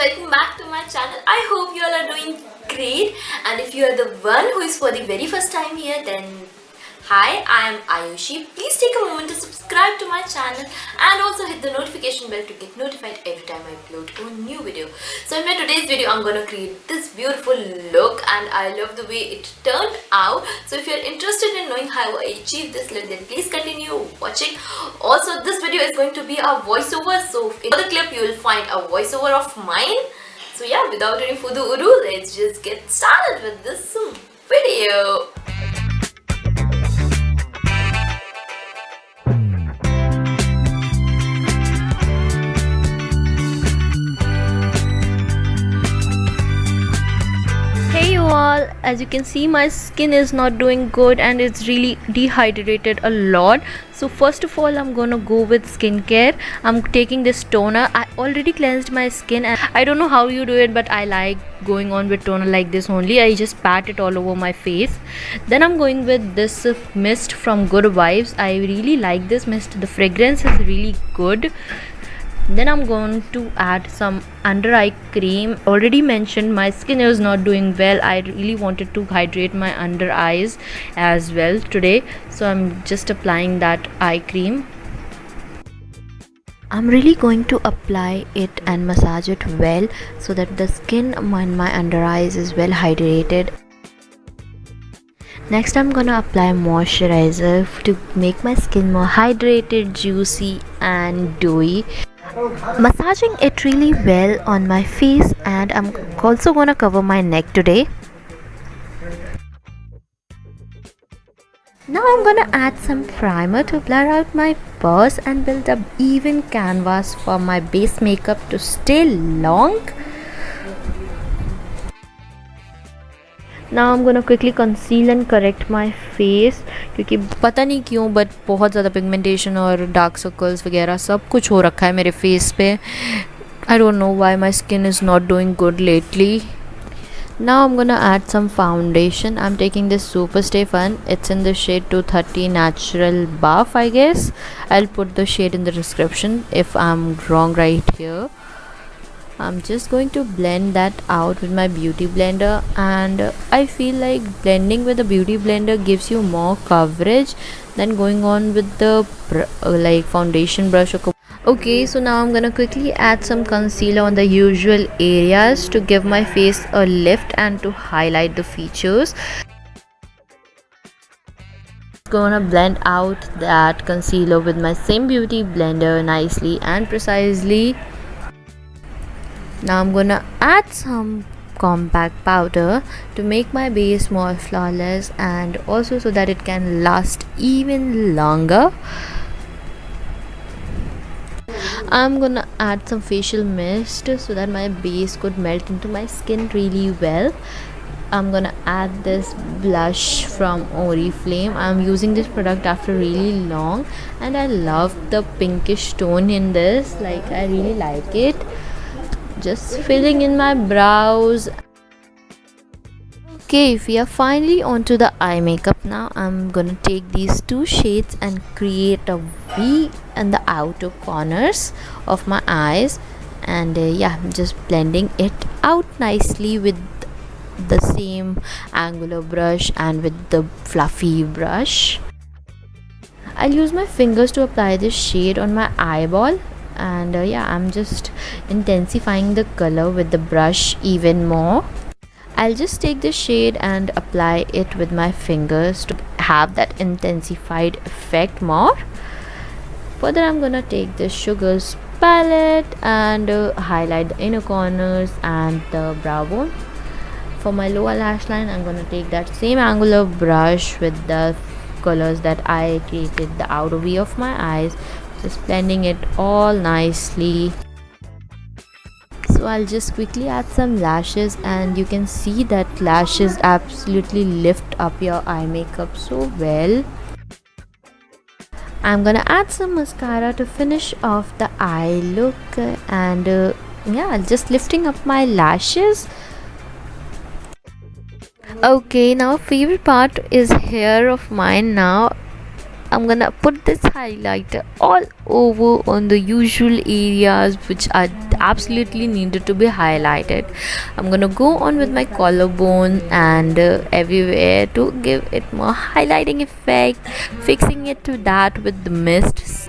Welcome back to my channel. I hope you all are doing great, and if you are the one who is for the very first time here, then hi, I am Ayushi. Please take a moment to subscribe to my channel and also hit the notification bell to get notified every time I upload a new video. So in my today's video, I'm gonna create this beautiful look, and I love the way it turned out. So if you're interested in knowing how I achieved this look, then please continue watching. Also, this video is going to be a voiceover, so in the clip you will find a voiceover of mine. So yeah, without any further ado, let's just get started with this video. Hey you all, as you can see, my skin is not doing good and it's really dehydrated a lot. So first of all, I'm gonna go with skincare. I'm taking this toner. I already cleansed my skin, and I don't know how you do it, but I like going on with toner like this only. I just pat it all over my face. Then I'm going with this mist from Good Vibes. I really like this mist. The fragrance is really good. Then I'm going to add some under eye cream. Already mentioned, my skin is not doing well. I really wanted to hydrate my under eyes as well today, so I'm just applying that eye cream. I'm really going to apply it and massage it well so that the skin on my under eyes is well hydrated. Next, I'm gonna apply moisturizer to make my skin more hydrated, juicy and dewy. Massaging it really well on my face, and I'm also gonna cover my neck today. Now I'm gonna add some primer to blur out my pores and build up even canvas for my base makeup to stay long. Now I'm gonna quickly conceal and correct my face, क्योंकि पता नहीं क्यों but बहुत ज़्यादा pigmentation और dark circles वगैरह सब कुछ हो रखा है मेरे फेस पे. I don't know why my skin is not doing good lately. Now I'm gonna add some foundation. I'm taking this Super Stay Fun. It's in the shade 230 Natural Buff, I guess. I'll put the shade in the description if I'm wrong right here. I'm just going to blend that out with my beauty blender, and I feel like blending with the beauty blender gives you more coverage than going on with the foundation brush. Okay, so now I'm gonna quickly add some concealer on the usual areas to give my face a lift and to highlight the features. Gonna blend out that concealer with my same beauty blender nicely and precisely. Now I'm gonna add some compact powder to make my base more flawless and also so that it can last even longer. I'm gonna add some facial mist so that my base could melt into my skin really well. I'm gonna add this blush from Oriflame. I'm using this product after really long, and I love the pinkish tone in this. Like, I really like it. Just filling in my brows. Okay, we are finally onto the eye makeup now. I'm gonna take these two shades and create a V in the outer corners of my eyes, and yeah, I'm just blending it out nicely with the same angular brush and with the fluffy brush. I'll use my fingers to apply this shade on my eyeball, and yeah, I'm just intensifying the color with the brush even more. I'll just take the shade and apply it with my fingers to have that intensified effect more. Further, I'm gonna take the Sugars palette and highlight the inner corners and the brow bone. For my lower lash line, I'm gonna take that same angular brush with the colors that I created the outer V of my eyes, just blending it all nicely. So I'll just quickly add some lashes, and you can see that lashes absolutely lift up your eye makeup so well. I'm gonna add some mascara to finish off the eye look, and yeah, I'll just lifting up my lashes. Okay, now favorite part is here of mine. Now I'm gonna put this highlighter all over on the usual areas which are absolutely needed to be highlighted. I'm gonna go on with my collarbone and everywhere to give it more highlighting effect, fixing it to that with the mist.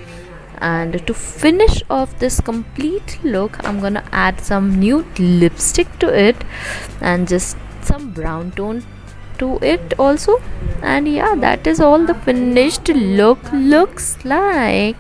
And to finish off this complete look, I'm gonna add some nude lipstick to it and just some brown tone to it also. And yeah, that is all the finished look looks like.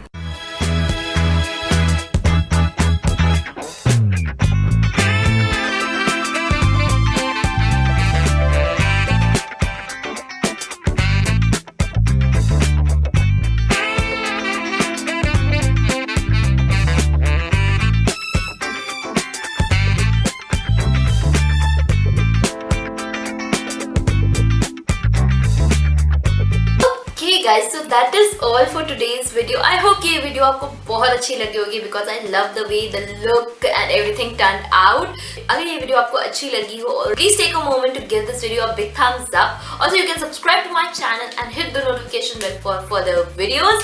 Guys, so that is all for today's video. I hope ये video आपको बहुत अच्छी लगी होगी because I love the way the look and everything turned out. अगर ये video आपको अच्छी लगी हो, please take a moment to give this video a big thumbs up. Also, you can subscribe to my channel and hit the notification bell for further videos.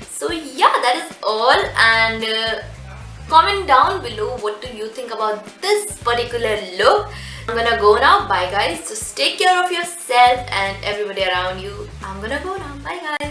So yeah, that is all, and comment down below what do you think about this particular look. I'm gonna go now. Bye guys. Just take care of yourself and everybody around you. I'm gonna go now. Bye guys.